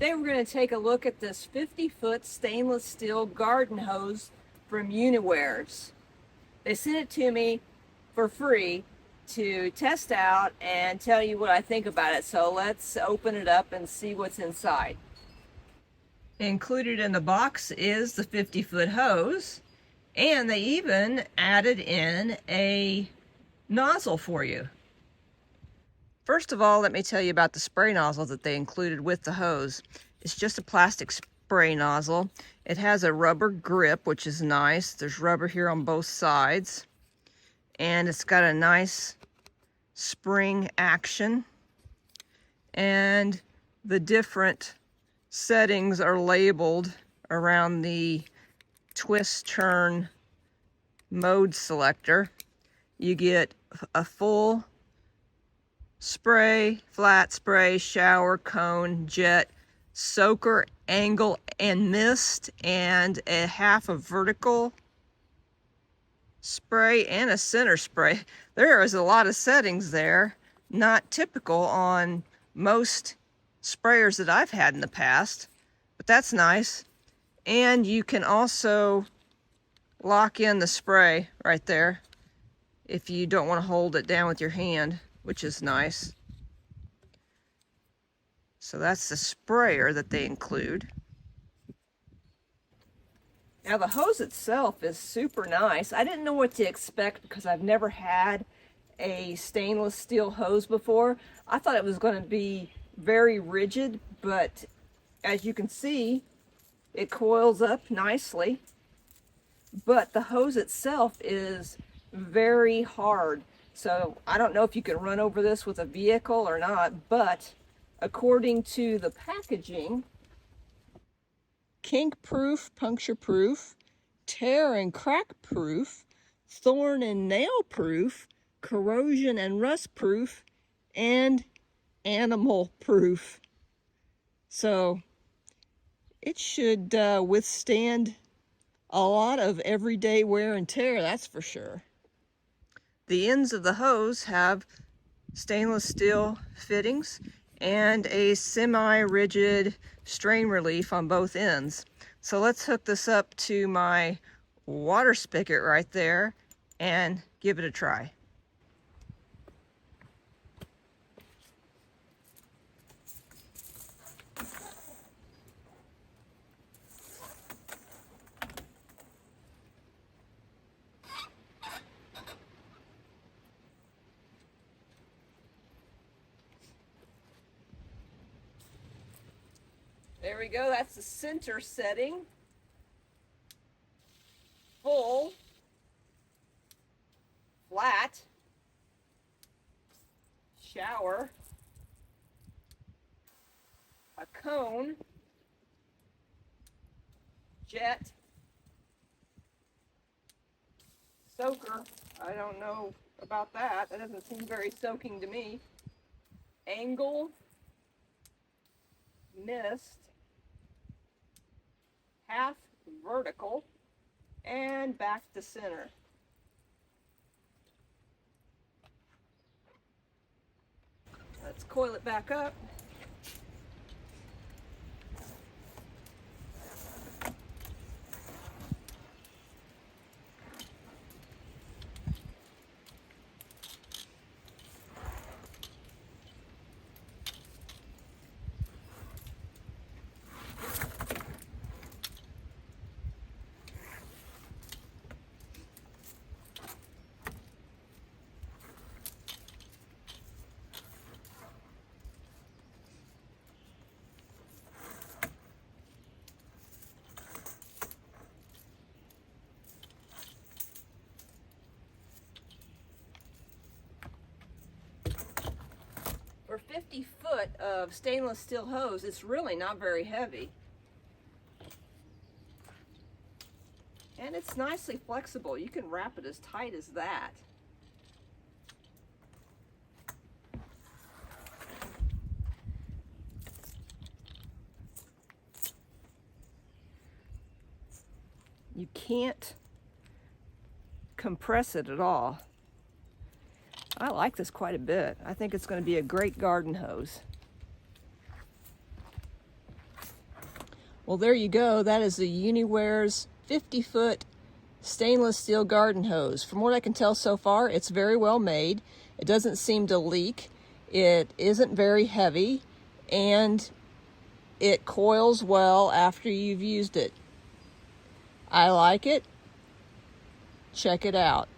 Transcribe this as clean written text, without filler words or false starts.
Today we're going to take a look at this 50-foot stainless steel garden hose from Unywarse. They sent it to me for free to test out and tell you what I think about it. So let's open it up and see what's inside. Included in the box is the 50-foot hose, and they even added in a nozzle for you. First of all, let me tell you about the spray nozzle that they included with the hose. It's just a plastic spray nozzle. It has a rubber grip, which is nice. There's rubber here on both sides. And it's got a nice spring action. And the different settings are labeled around the twist turn mode selector. You get a full spray, flat spray, shower, cone, jet, soaker, angle, and mist, and a half a vertical spray and a center spray. There is a lot of settings there, not typical on most sprayers that I've had in the past, but that's nice. And you can also lock in the spray right there if you don't want to hold it down with your hand, which is nice. So that's the sprayer that they include. Now the hose itself is super nice. I didn't know what to expect because I've never had a stainless steel hose before. I thought it was going to be very rigid, but as you can see, it coils up nicely. But the hose itself is very hard. So I don't know if you can run over this with a vehicle or not, but according to the packaging, kink-proof, puncture-proof, tear and crack-proof, thorn and nail-proof, corrosion and rust-proof, and animal-proof. So it should withstand a lot of everyday wear and tear, that's for sure. The ends of the hose have stainless steel fittings and a semi-rigid strain relief on both ends. So let's hook this up to my water spigot right there and give it a try. There we go, that's the center setting. Full, flat, shower, a cone, jet, soaker. I don't know about that. That doesn't seem very soaking to me. Angle, mist, half vertical, and back to center. Let's coil it back up. For 50 foot of stainless steel hose, it's really not very heavy. And it's nicely flexible. You can wrap it as tight as that. You can't compress it at all. I like this quite a bit. I think it's going to be a great garden hose. Well, there you go. That is the Unywarse 50-foot stainless steel garden hose. From what I can tell so far, it's very well made. It doesn't seem to leak. It isn't very heavy, and it coils well after you've used it. I like it. Check it out.